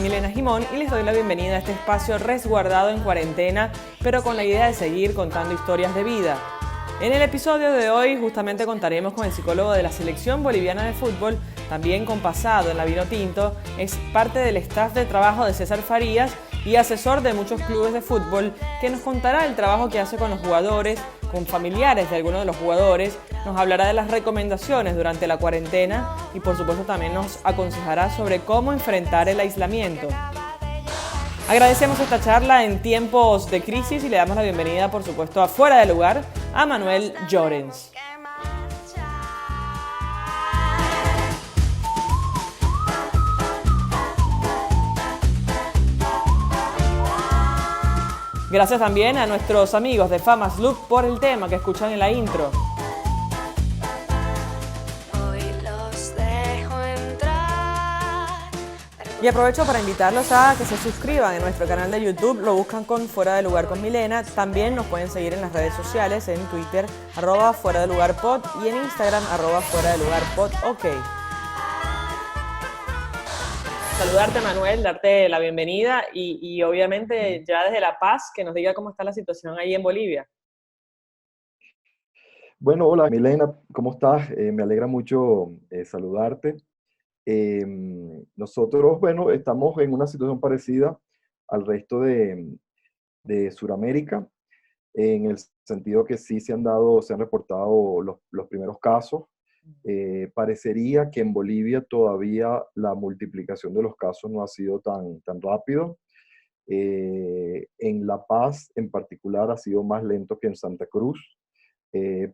Milena Gimón y les doy la bienvenida a este espacio resguardado en cuarentena, pero con la idea de seguir contando historias de vida. En el episodio de hoy justamente contaremos con el psicólogo de la selección boliviana de fútbol, también con pasado en la Vinotinto, es parte del staff de trabajo de César Farías y asesor de muchos clubes de fútbol, que nos contará el trabajo que hace con los jugadores, con familiares de algunos de los jugadores, nos hablará de las recomendaciones durante la cuarentena y por supuesto también nos aconsejará sobre cómo enfrentar el aislamiento. Agradecemos esta charla en tiempos de crisis y le damos la bienvenida, por supuesto, a Fuera de Lugar, a Manuel Llorens. Gracias también a nuestros amigos de Famas Look por el tema que escuchan en la intro. Y aprovecho para invitarlos a que se suscriban en nuestro canal de YouTube, lo buscan con Fuera de Lugar con Milena. También nos pueden seguir en las redes sociales, en Twitter, @Fuera de Lugar Pod y en Instagram, @Fuera de Lugar Pod. Ok. Saludarte, Manuel, darte la bienvenida y obviamente ya desde La Paz, que nos diga cómo está la situación ahí en Bolivia. Bueno, hola Milena, ¿cómo estás? Me alegra mucho saludarte. Nosotros, bueno, estamos en una situación parecida al resto de Sudamérica, en el sentido que sí se han reportado los primeros casos. Parecería que en Bolivia todavía la multiplicación de los casos no ha sido tan rápido. En La Paz en particular ha sido más lento que en Santa Cruz.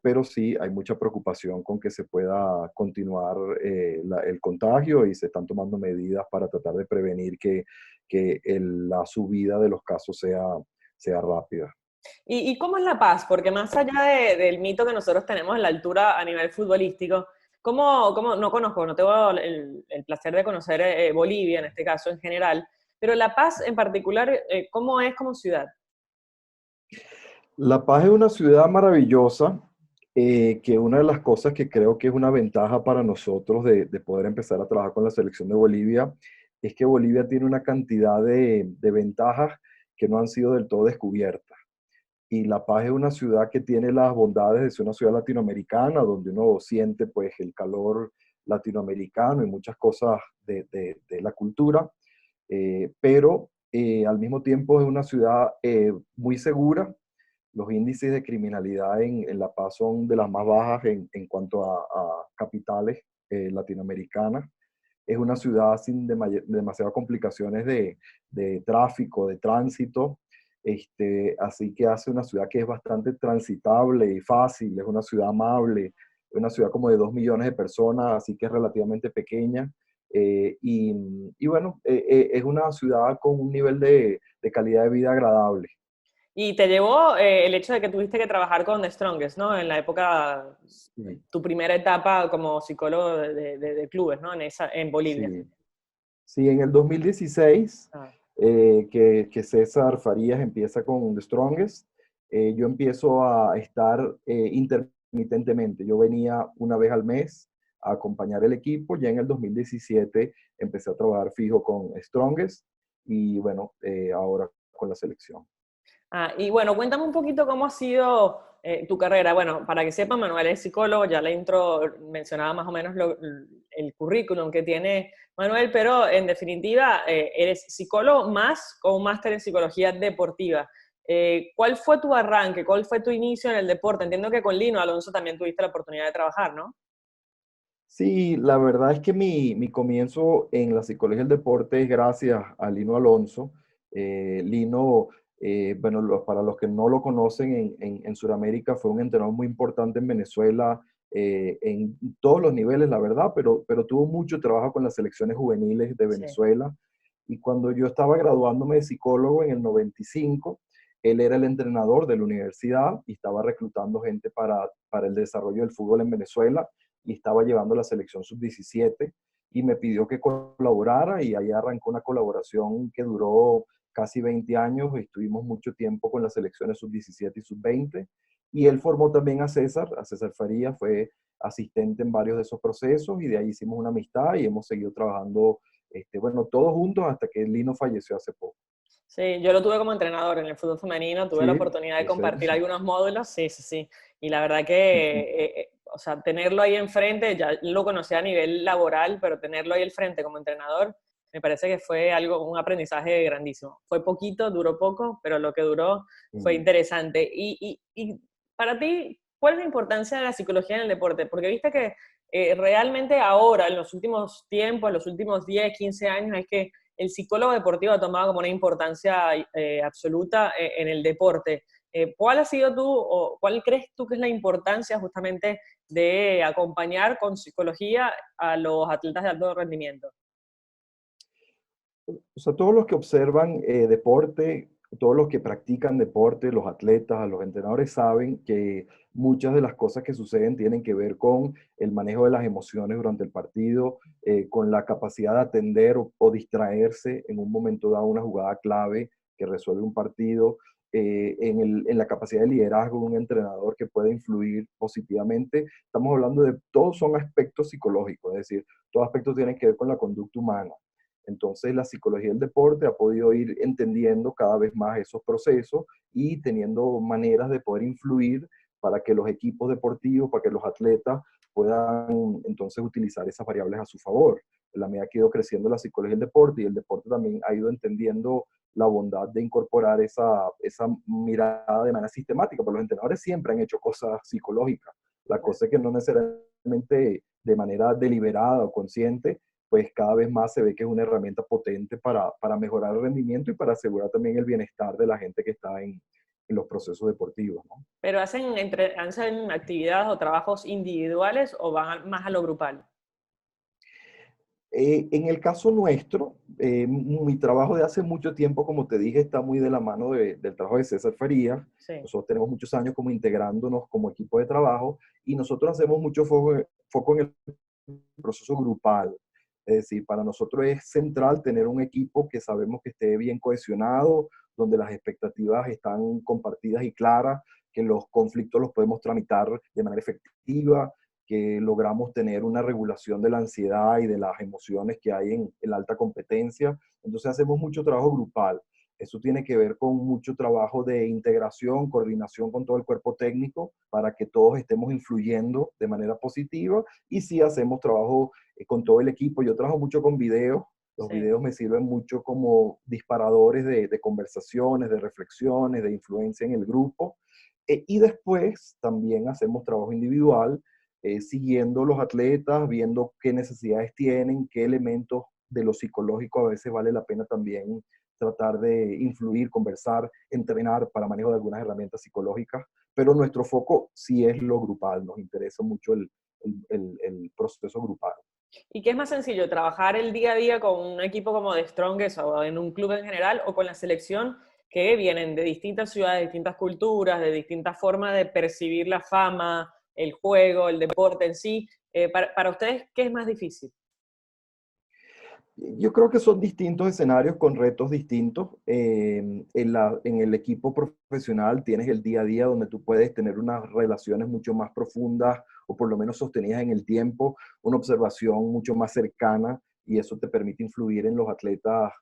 Pero sí hay mucha preocupación con que se pueda continuar el contagio y se están tomando medidas para tratar de prevenir que la subida de los casos sea rápida. ¿Y cómo es La Paz? Porque más allá del mito que nosotros tenemos en la altura a nivel futbolístico, no conozco, no tengo el placer de conocer Bolivia en este caso en general, pero La Paz en particular, ¿cómo es como ciudad? La Paz es una ciudad maravillosa, que una de las cosas que creo que es una ventaja para nosotros de poder empezar a trabajar con la selección de Bolivia es que Bolivia tiene una cantidad de ventajas que no han sido del todo descubiertas. Y La Paz es una ciudad que tiene las bondades de ser una ciudad latinoamericana, donde uno siente pues el calor latinoamericano y muchas cosas de la cultura, pero al mismo tiempo es una ciudad muy segura. Los índices de criminalidad en La Paz son de las más bajas en cuanto a capitales latinoamericanas. Es una ciudad sin demasiadas complicaciones de tráfico, de tránsito. Así que hace una ciudad que es bastante transitable y fácil, es una ciudad amable, es una ciudad como de 2 millones de personas, así que es relativamente pequeña. Y bueno, es una ciudad con un nivel de calidad de vida agradable. Y te llevó el hecho de que tuviste que trabajar con The Strongest, ¿no? En la época, Sí, tu primera etapa como psicólogo de clubes, ¿no? En Bolivia. sí. Sí, en el 2016, Ah. que César Farías empieza con The Strongest, yo empiezo a estar intermitentemente. Yo venía una vez al mes a acompañar el equipo. Ya en el 2017 empecé a trabajar fijo con Strongest y bueno, ahora con la selección. Y bueno, cuéntame un poquito cómo ha sido tu carrera. Bueno, para que sepan, Manuel es psicólogo, ya la intro mencionaba más o menos el currículum que tiene Manuel, pero en definitiva, eres psicólogo más con un máster en psicología deportiva. ¿Cuál fue tu arranque? ¿Cuál fue tu inicio en el deporte? Entiendo que con Lino Alonso también tuviste la oportunidad de trabajar, ¿no? Sí, la verdad es que mi comienzo en la psicología del deporte es gracias a Lino Alonso. Lino, bueno, para los que no lo conocen en Sudamérica, fue un entrenador muy importante en Venezuela, en todos los niveles, la verdad, pero tuvo mucho trabajo con las selecciones juveniles de Sí. Venezuela. Y cuando yo estaba graduándome de psicólogo en el 95, él era el entrenador de la universidad y estaba reclutando gente para el desarrollo del fútbol en Venezuela y estaba llevando la selección sub-17 y me pidió que colaborara y ahí arrancó una colaboración que duró casi 20 años. Estuvimos mucho tiempo con las selecciones sub-17 y sub-20 y él formó también a César Faría, fue asistente en varios de esos procesos y de ahí hicimos una amistad y hemos seguido trabajando bueno, todos juntos hasta que Lino falleció hace poco. Sí, yo lo tuve como entrenador en el fútbol femenino, tuve la Sí, oportunidad de en serio. compartir algunos módulos, sí, sí, sí. Y la verdad que, Ujú. o sea, tenerlo ahí enfrente, ya lo conocía a nivel laboral, pero tenerlo ahí al frente como entrenador, me parece que fue algo, un aprendizaje grandísimo. Fue poquito, duró poco, pero lo que duró fue Ujú. interesante. Y para ti, ¿cuál es la importancia de la psicología en el deporte? Porque viste que realmente ahora, en los últimos tiempos, en los últimos 10, 15 años, es que el psicólogo deportivo ha tomado como una importancia absoluta en el deporte. ¿Cuál ha sido tú o cuál crees tú que es la importancia justamente de acompañar con psicología a los atletas de alto rendimiento? O sea, todos los que observan deporte, todos los que practican deporte, los atletas, los entrenadores saben que muchas de las cosas que suceden tienen que ver con el manejo de las emociones durante el partido, con la capacidad de atender o distraerse en un momento dado una jugada clave que resuelve un partido, en la capacidad de liderazgo de un entrenador que puede influir positivamente. Estamos hablando de, todos son aspectos psicológicos, es decir, todos aspectos tienen que ver con la conducta humana. Entonces, la psicología del deporte ha podido ir entendiendo cada vez más esos procesos y teniendo maneras de poder influir para que los equipos deportivos, para que los atletas puedan entonces utilizar esas variables a su favor. En la medida que ha ido creciendo la psicología del deporte y el deporte también ha ido entendiendo la bondad de incorporar esa mirada de manera sistemática, porque los entrenadores siempre han hecho cosas psicológicas. La cosa es que no necesariamente de manera deliberada o consciente, pues cada vez más se ve que es una herramienta potente para mejorar el rendimiento y para asegurar también el bienestar de la gente que está en los procesos deportivos, ¿no? ¿Pero hacen actividades o trabajos individuales o van más a lo grupal? En el caso nuestro, mi trabajo de hace mucho tiempo, como te dije, está muy de la mano del trabajo de César Farías. Sí, Nosotros tenemos muchos años como integrándonos como equipo de trabajo y nosotros hacemos mucho foco en el proceso grupal. Es decir, para nosotros es central tener un equipo que sabemos que esté bien cohesionado, donde las expectativas están compartidas y claras, que los conflictos los podemos tramitar de manera efectiva, que logramos tener una regulación de la ansiedad y de las emociones que hay en la alta competencia. Entonces hacemos mucho trabajo grupal. Eso tiene que ver con mucho trabajo de integración, coordinación con todo el cuerpo técnico para que todos estemos influyendo de manera positiva y sí hacemos trabajo con todo el equipo. Yo trabajo mucho con videos. Los sí. videos me sirven mucho como disparadores de conversaciones, de reflexiones, de influencia en el grupo. Y después también hacemos trabajo individual, siguiendo los atletas, viendo qué necesidades tienen, qué elementos de lo psicológico a veces vale la pena también tratar de influir, conversar, entrenar para manejo de algunas herramientas psicológicas, pero nuestro foco sí es lo grupal, nos interesa mucho el proceso grupal. ¿Y qué es más sencillo, trabajar el día a día con un equipo como de Strongest o en un club en general o con la selección que vienen de distintas ciudades, de distintas culturas, de distintas formas de percibir la fama, el juego, el deporte en sí? Para ustedes, ¿qué es más difícil? Yo creo que son distintos escenarios con retos distintos. En el equipo profesional tienes el día a día donde tú puedes tener unas relaciones mucho más profundas o por lo menos sostenidas en el tiempo, una observación mucho más cercana y eso te permite influir en los atletas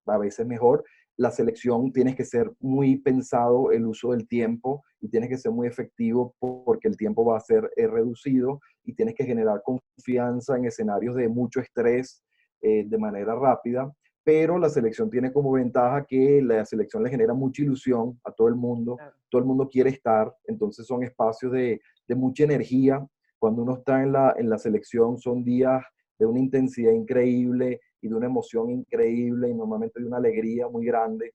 a veces mejor. La selección tienes que ser muy pensado el uso del tiempo y tienes que ser muy efectivo porque el tiempo va a ser reducido y tienes que generar confianza en escenarios de mucho estrés de manera rápida, pero la selección tiene como ventaja que la selección le genera mucha ilusión a Claro. todo el mundo quiere estar, entonces son espacios de mucha energía. Cuando uno está en la selección son días de una intensidad increíble y de una emoción increíble y normalmente de una alegría muy grande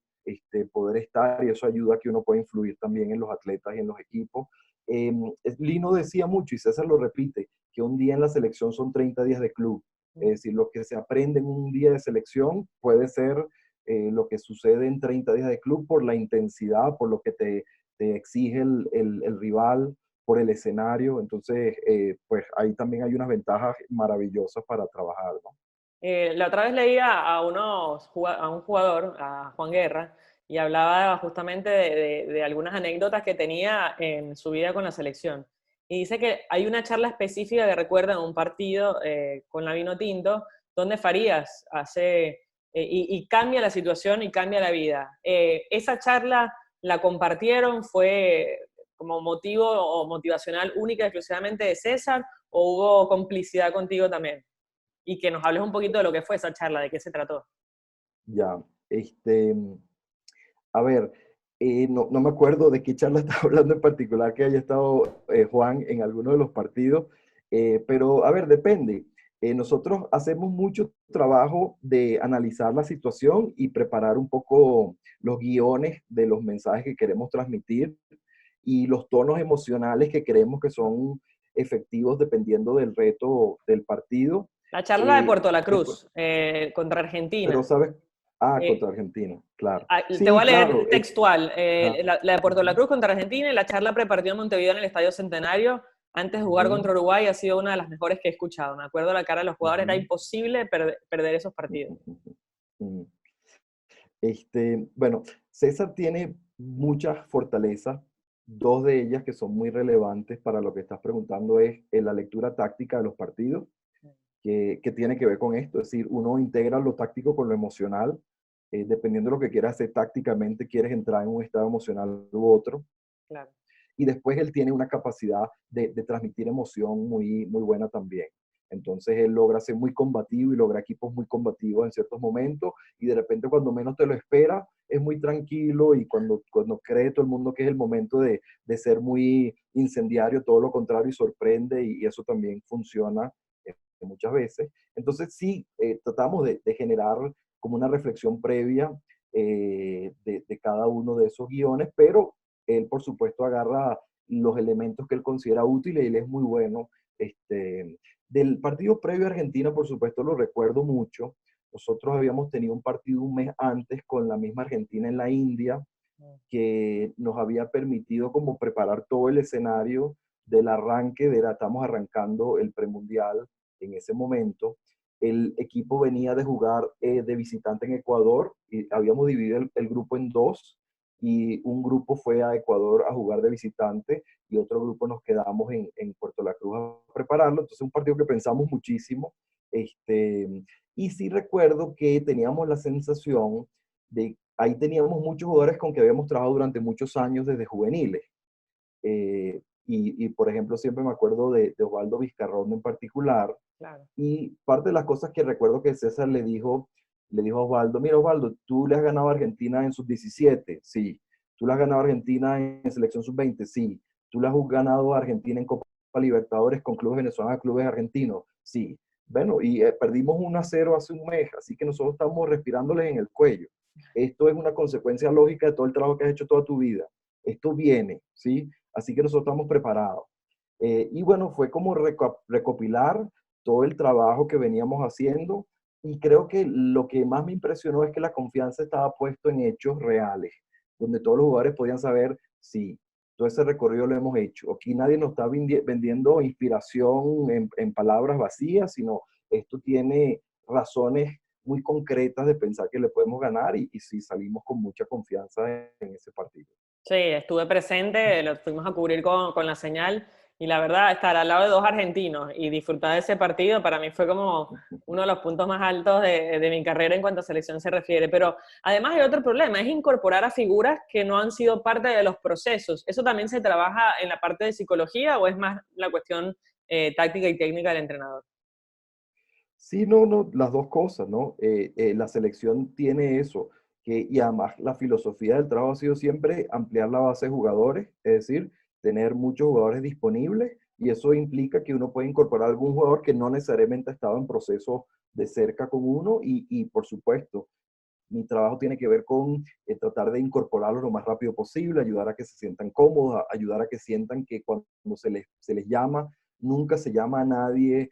poder estar y eso ayuda a que uno pueda influir también en los atletas y en los equipos. Eh, Lino decía mucho y César lo repite, que un día en la selección son 30 días de club. Es decir, lo que se aprende en un día de selección puede ser lo que sucede en 30 días de club por la intensidad, por lo que te exige el rival, por el escenario. Entonces, pues ahí también hay unas ventajas maravillosas para trabajar, ¿no? La otra vez leía a un jugador, a Juan Guerra, y hablaba justamente de algunas anécdotas que tenía en su vida con la selección. Y dice que hay una charla específica que recuerda en un partido con la Vinotinto, ¿dónde Farías hace, y cambia la situación y cambia la vida? ¿Esa charla la compartieron? ¿Fue como motivo o motivacional única y exclusivamente de César? ¿O hubo complicidad contigo también? Y que nos hables un poquito de lo que fue esa charla, de qué se trató. Ya, este, a ver, no me acuerdo de qué charla estaba hablando en particular que haya estado Juan en alguno de los partidos, pero a ver, depende. Nosotros hacemos mucho trabajo de analizar la situación y preparar un poco los guiones de los mensajes que queremos transmitir y los tonos emocionales que creemos que son efectivos dependiendo del reto del partido. La charla de Eh, Puerto La después, Cruz contra pero, Argentina. ¿sabes? Ah, Eh, contra Argentina, claro. Te voy Sí, a leer claro. textual. Ajá. La de Puerto La Ujú, Cruz contra Argentina y la charla prepartida en Montevideo en el Estadio Centenario antes de jugar ujú, contra Uruguay ha sido una de las mejores que he escuchado. Me acuerdo la cara de los jugadores, era ujú, imposible perder esos partidos. ujú, ujú, ujú. Bueno, César tiene muchas fortalezas. Dos de ellas que son muy relevantes para lo que estás preguntando es la lectura táctica de los partidos, que tiene que ver con esto. Es decir, uno integra lo táctico con lo emocional. Dependiendo de lo que quieras hacer tácticamente, quieres entrar en un estado emocional u otro. Claro. Y después él tiene una capacidad de transmitir emoción muy, muy buena también. Entonces él logra ser muy combativo y logra equipos muy combativos en ciertos momentos y de repente cuando menos te lo espera es muy tranquilo y cuando cree todo el mundo que es el momento de ser muy incendiario, todo lo contrario y sorprende y eso también funciona muchas veces. Entonces sí, tratamos de generar como una reflexión previa de cada uno de esos guiones, pero él por supuesto agarra los elementos que él considera útiles y él es muy bueno. Del partido previo a Argentina, por supuesto, lo recuerdo mucho. Nosotros habíamos tenido un partido un mes antes con la misma Argentina en la India, que nos había permitido como preparar todo el escenario del arranque, estamos arrancando el premundial en ese momento. El equipo venía de jugar de visitante en Ecuador y habíamos dividido el grupo en dos y un grupo fue a Ecuador a jugar de visitante y otro grupo nos quedamos en Puerto La Cruz a prepararlo. Entonces un partido que pensamos muchísimo. Y sí recuerdo que teníamos la sensación de ahí teníamos muchos jugadores con que habíamos trabajado durante muchos años desde juveniles. Por ejemplo, siempre me acuerdo de Osvaldo Vizcarrón en particular. Claro. Y parte de las cosas que recuerdo que César le dijo a Osvaldo, mira Osvaldo, tú le has ganado a Argentina en sub-17, sí. Tú le has ganado a Argentina en selección sub-20, sí. Tú le has ganado a Argentina en Copa Libertadores con clubes venezolanos, clubes argentinos, sí. Bueno, y perdimos 1-0 hace un mes, así que nosotros estamos respirándoles en el cuello. Esto es una consecuencia lógica de todo el trabajo que has hecho toda tu vida. Esto viene, ¿sí? Así que nosotros estamos preparados. Y bueno, fue como recopilar todo el trabajo que veníamos haciendo y creo que lo que más me impresionó es que la confianza estaba puesto en hechos reales, donde todos los jugadores podían saber, sí, todo ese recorrido lo hemos hecho. Aquí nadie nos está vendiendo inspiración en palabras vacías, sino esto tiene razones muy concretas de pensar que le podemos ganar y sí salimos con mucha confianza en ese partido. Sí, estuve presente, lo fuimos a cubrir con la señal y la verdad, estar al lado de dos argentinos y disfrutar de ese partido para mí fue como uno de los puntos más altos de mi carrera en cuanto a selección se refiere. Pero además hay otro problema, es incorporar a figuras que no han sido parte de los procesos. ¿Eso también se trabaja en la parte de psicología o es más la cuestión táctica y técnica del entrenador? Sí, no, no, las dos cosas, ¿no? La selección tiene eso, y además la filosofía del trabajo ha sido siempre ampliar la base de jugadores, es decir, tener muchos jugadores disponibles, y eso implica que uno puede incorporar algún jugador que no necesariamente ha estado en proceso de cerca con uno, y por supuesto, mi trabajo tiene que ver con tratar de incorporarlos lo más rápido posible, ayudar a que se sientan cómodos, ayudar a que sientan que cuando se les llama, nunca se llama a nadie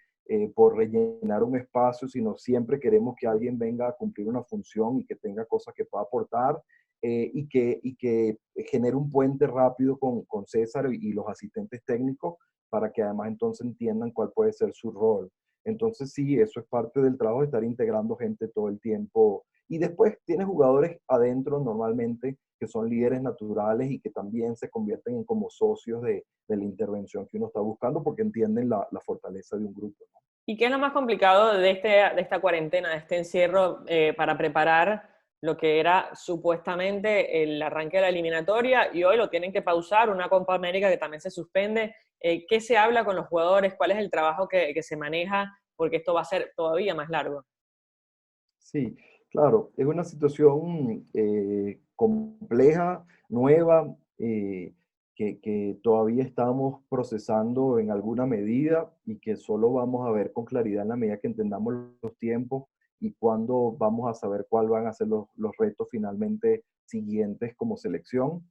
por rellenar un espacio, sino siempre queremos que alguien venga a cumplir una función y que tenga cosas que pueda aportar y que genere un puente rápido con César y los asistentes técnicos para que además entonces entiendan cuál puede ser su rol. Entonces sí, eso es parte del trabajo, estar integrando gente todo el tiempo y después tienes jugadores adentro normalmente que son líderes naturales y que también se convierten en como socios de la intervención que uno está buscando porque entienden la fortaleza de un grupo, ¿no? ¿Y qué es lo más complicado de esta cuarentena, de este encierro, para preparar lo que era supuestamente el arranque de la eliminatoria y hoy lo tienen que pausar, una Copa América que también se suspende? ¿Qué se habla con los jugadores? ¿Cuál es el trabajo que se maneja? Porque esto va a ser todavía más largo. Sí, claro, es una situación compleja, nueva, que todavía estamos procesando en alguna medida y que solo vamos a ver con claridad en la medida que entendamos los tiempos y cuándo vamos a saber cuáles van a ser los retos finalmente siguientes como selección.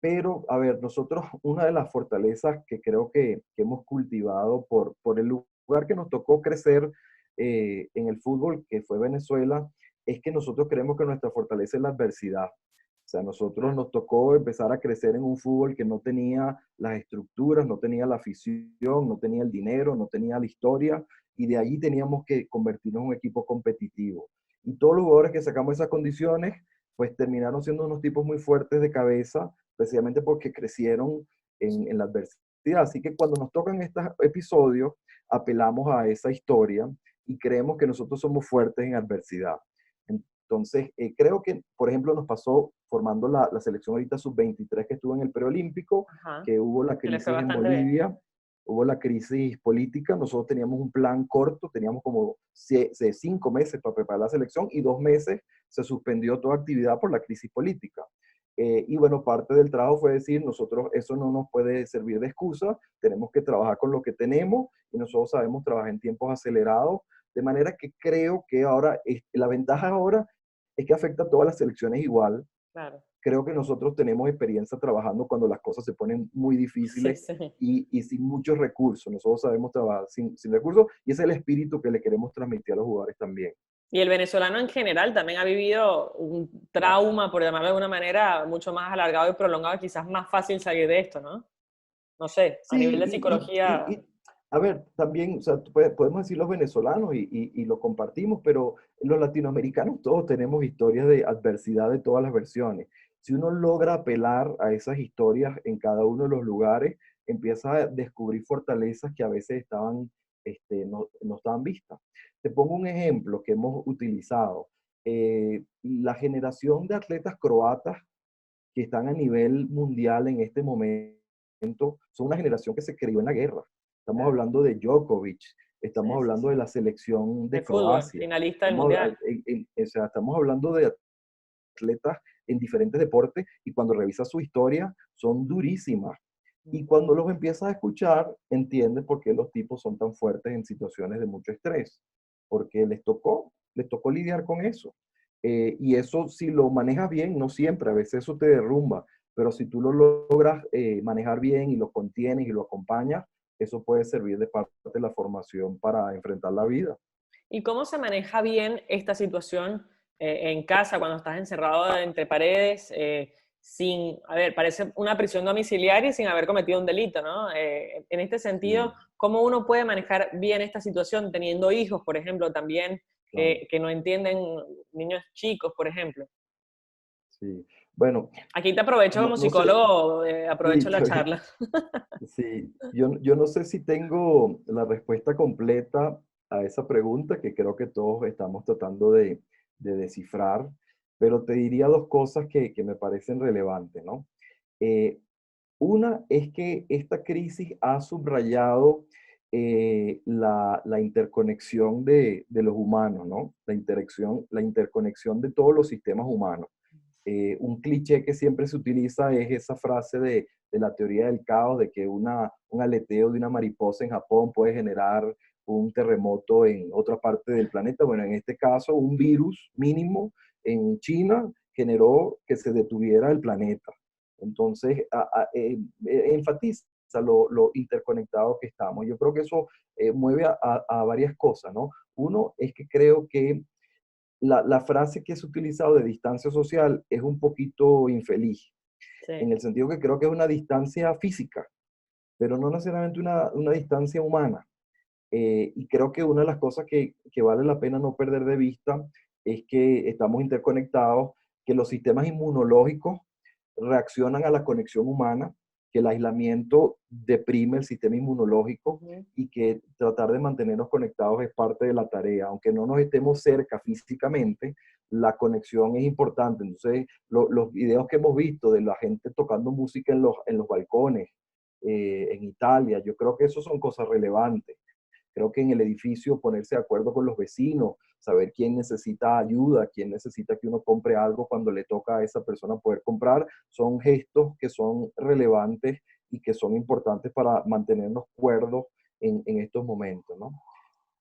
Pero, a ver, nosotros, una de las fortalezas que creo que hemos cultivado por el lugar que nos tocó crecer en el fútbol, que fue Venezuela, es que nosotros creemos que nuestra fortaleza es la adversidad. O sea, a nosotros nos tocó empezar a crecer en un fútbol que no tenía las estructuras, no tenía la afición, no tenía el dinero, no tenía la historia, y de allí teníamos que convertirnos en un equipo competitivo. Y todos los jugadores que sacamos esas condiciones, pues terminaron siendo unos tipos muy fuertes de cabeza, precisamente porque crecieron en la adversidad. Así que cuando nos tocan estos episodios, apelamos a esa historia y creemos que nosotros somos fuertes en adversidad. Entonces, creo que, por ejemplo, nos pasó formando la selección ahorita sub-23 que estuvo en el preolímpico, Ajá. que hubo la Que le fue crisis en bastante bien. Bolivia, hubo la crisis política, nosotros teníamos un plan corto, teníamos como 5 meses para preparar la selección y 2 meses se suspendió toda actividad por la crisis política. Y bueno, parte del trabajo fue decir, nosotros eso no nos puede servir de excusa, tenemos que trabajar con lo que tenemos y nosotros sabemos trabajar en tiempos acelerados, de manera que creo que ahora, la ventaja ahora es que afecta a todas las selecciones igual. Claro. Creo que nosotros tenemos experiencia trabajando cuando las cosas se ponen muy Sí, difíciles sí. y sin muchos recursos. Nosotros sabemos trabajar sin recursos y ese es el espíritu que le queremos transmitir a los jugadores también. Y el venezolano en general también ha vivido un trauma, por llamarlo de alguna manera, mucho más alargado y prolongado, quizás más fácil salir de esto, ¿no? No sé, a nivel Sí, de psicología. a ver, también, o sea, podemos decir los venezolanos y lo compartimos, pero los latinoamericanos todos tenemos historias de adversidad de todas las versiones. Si uno logra apelar a esas historias en cada uno de los lugares, empieza a descubrir fortalezas que a veces no estaban vistas. Te pongo un ejemplo que hemos utilizado. La generación de atletas croatas que están a nivel mundial en este momento son una generación que se crió en la guerra. Estamos Claro, hablando de Djokovic, sí, estamos sí, hablando sí. de la selección De de fútbol, Croacia, finalista del Mundial. o sea, estamos hablando de atletas en diferentes deportes y cuando revisas su historia son durísimas. Y cuando los empiezas a escuchar, entiendes por qué los tipos son tan fuertes en situaciones de mucho estrés, porque les tocó lidiar con eso. Y eso, si lo manejas bien, no siempre, a veces eso te derrumba, pero si tú lo logras manejar bien y lo contienes y lo acompañas, eso puede servir de parte de la formación para enfrentar la vida. ¿Y cómo se maneja bien esta situación en casa cuando estás encerrado entre paredes, sin, a ver, parece una prisión domiciliaria y sin haber cometido un delito, ¿no? En este sentido, Sí, ¿cómo uno puede manejar bien esta situación teniendo hijos, por ejemplo, también claro, que no entienden, niños chicos, por ejemplo? sí. Bueno, Aquí te aprovecho no, como no sé, psicólogo, sí, aprovecho la está bien. charla. Sí, yo no sé si tengo la respuesta completa a esa pregunta que creo que todos estamos tratando de descifrar, pero te diría dos cosas que me parecen relevantes, ¿no? Eh, una es que esta crisis ha subrayado la interconexión de los humanos, ¿no? La interconexión de todos los sistemas humanos. Un cliché que siempre se utiliza es esa frase de la teoría del caos, de que un aleteo de una mariposa en Japón puede generar un terremoto en otra parte del planeta. Bueno, en este caso, un virus mínimo en China generó que se detuviera el planeta. Entonces, enfatiza lo interconectados que estamos. Yo creo que eso mueve a varias cosas, ¿no? Uno es que creo que la frase que es utilizado de distancia social es un poquito infeliz, en Sí. el sentido que creo que es una distancia física, pero no necesariamente una distancia humana. Y creo que una de las cosas que vale la pena no perder de vista es que estamos interconectados, que los sistemas inmunológicos reaccionan a la conexión humana, que el aislamiento deprime el sistema inmunológico Ujú. y que tratar de mantenernos conectados es parte de la tarea. Aunque no nos estemos cerca físicamente, la conexión es importante. Entonces, los videos que hemos visto de la gente tocando música en los balcones, en Italia, yo creo que eso son cosas relevantes. Creo que en el edificio ponerse de acuerdo con los vecinos, saber quién necesita ayuda, quién necesita que uno compre algo cuando le toca a esa persona poder comprar, son gestos que son relevantes y que son importantes para mantenernos cuerdos en estos momentos, ¿no?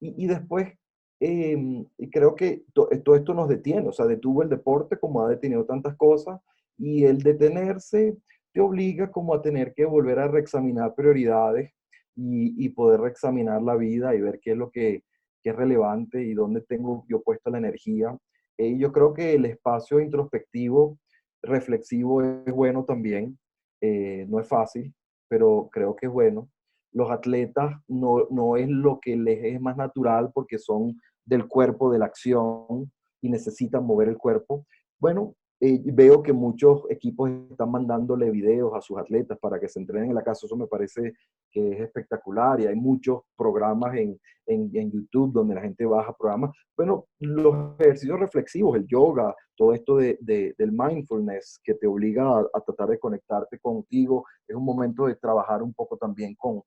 Y después, creo que todo esto nos detiene, o sea, detuvo el deporte como ha detenido tantas cosas, y el detenerse te obliga como a tener que volver a reexaminar prioridades y poder reexaminar la vida y ver qué es lo que es relevante y dónde tengo yo puesto la energía. Yo creo que el espacio introspectivo, reflexivo es bueno también. No es fácil, pero creo que es bueno. Los atletas no es lo que les es más natural porque son del cuerpo, de la acción y necesitan mover el cuerpo. Bueno, veo que muchos equipos están mandándole videos a sus atletas para que se entrenen en la casa. Eso me parece que es espectacular y hay muchos programas en YouTube donde la gente baja programas. Bueno, los ejercicios reflexivos, el yoga, todo esto del mindfulness que te obliga a tratar de conectarte contigo, es un momento de trabajar un poco también con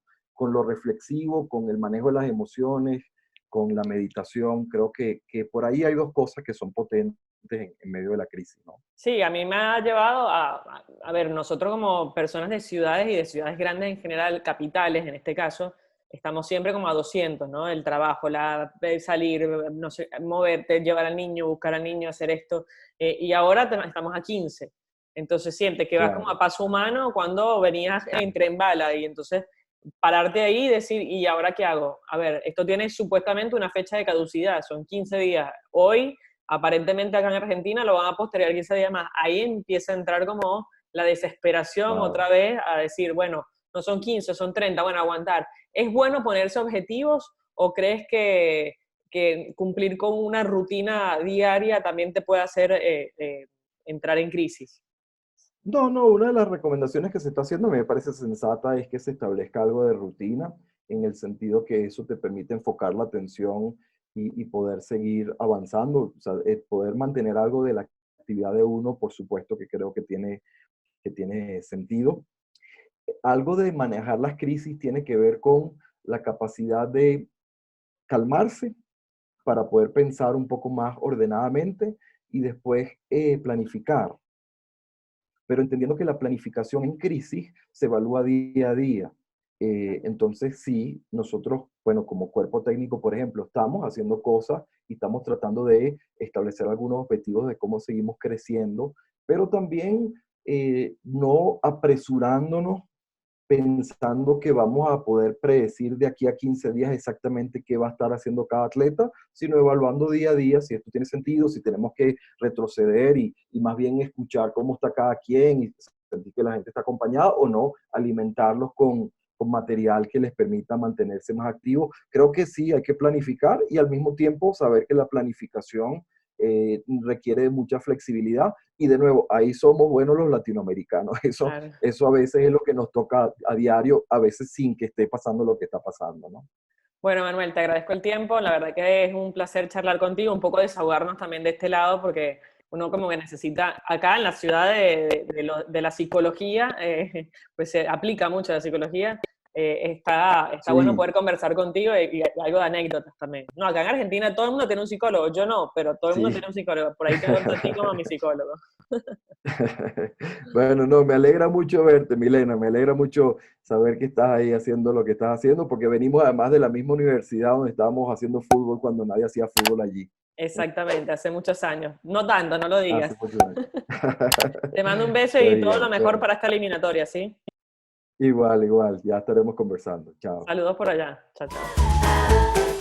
lo reflexivo, con el manejo de las emociones, con la meditación. Creo que por ahí hay dos cosas que son potentes en medio de la crisis, ¿no? Sí, a mí me ha llevado a ver, nosotros como personas de ciudades y de ciudades grandes en general, capitales en este caso, estamos siempre como a 200, ¿no? El trabajo, salir, no sé, moverte, llevar al niño, buscar al niño, hacer esto, y ahora estamos a 15. Entonces sientes que vas como Claro, a paso humano cuando venías en tren bala, y entonces pararte ahí y decir, ¿y ahora qué hago? A ver, esto tiene supuestamente una fecha de caducidad, son 15 días. Hoy aparentemente acá en Argentina lo van a postergar 15 días más. Ahí empieza a entrar como la desesperación claro. otra vez a decir, bueno, no son 15, son 30, bueno, aguantar. ¿Es bueno ponerse objetivos o crees que cumplir con una rutina diaria también te puede hacer entrar en crisis? No, una de las recomendaciones que se está haciendo, me parece sensata, es que se establezca algo de rutina, en el sentido que eso te permite enfocar la atención y poder seguir avanzando, o sea, poder mantener algo de la actividad de uno, por supuesto que creo que tiene sentido. Algo de manejar las crisis tiene que ver con la capacidad de calmarse para poder pensar un poco más ordenadamente y después planificar, pero entendiendo que la planificación en crisis se evalúa día a día. Entonces, sí, nosotros, bueno, como cuerpo técnico, por ejemplo, estamos haciendo cosas y estamos tratando de establecer algunos objetivos de cómo seguimos creciendo, pero también no apresurándonos pensando que vamos a poder predecir de aquí a 15 días exactamente qué va a estar haciendo cada atleta, sino evaluando día a día si esto tiene sentido, si tenemos que retroceder y más bien escuchar cómo está cada quien y sentir que la gente está acompañada o no, alimentarlos con material que les permita mantenerse más activos. Creo que sí, hay que planificar y al mismo tiempo saber que la planificación requiere de mucha flexibilidad y de nuevo, ahí somos buenos los latinoamericanos. Claro. Eso a veces es lo que nos toca a diario, a veces sin que esté pasando lo que está pasando, ¿no? Bueno, Manuel, te agradezco el tiempo. La verdad que es un placer charlar contigo, un poco desahogarnos también de este lado, porque uno como que necesita, acá en la ciudad de la psicología, pues se aplica mucho la psicología. Está bueno Sí, poder conversar contigo y algo de anécdotas también. No, acá en Argentina todo el mundo tiene un psicólogo, yo no, pero todo el mundo sí. tiene un psicólogo. Por ahí te cuento a ti como a mi psicólogo. Bueno, no, me alegra mucho verte, Milena, me alegra mucho saber que estás ahí haciendo lo que estás haciendo, porque venimos además de la misma universidad donde estábamos haciendo fútbol cuando nadie hacía fútbol allí, Exactamente, hace muchos años. No tanto, no lo hace digas. muchos años. Te mando un beso Qué y todo lo bien, mejor bueno, para esta eliminatoria, ¿sí? igual, ya estaremos conversando. Chao. Saludos por allá. Chao, chao.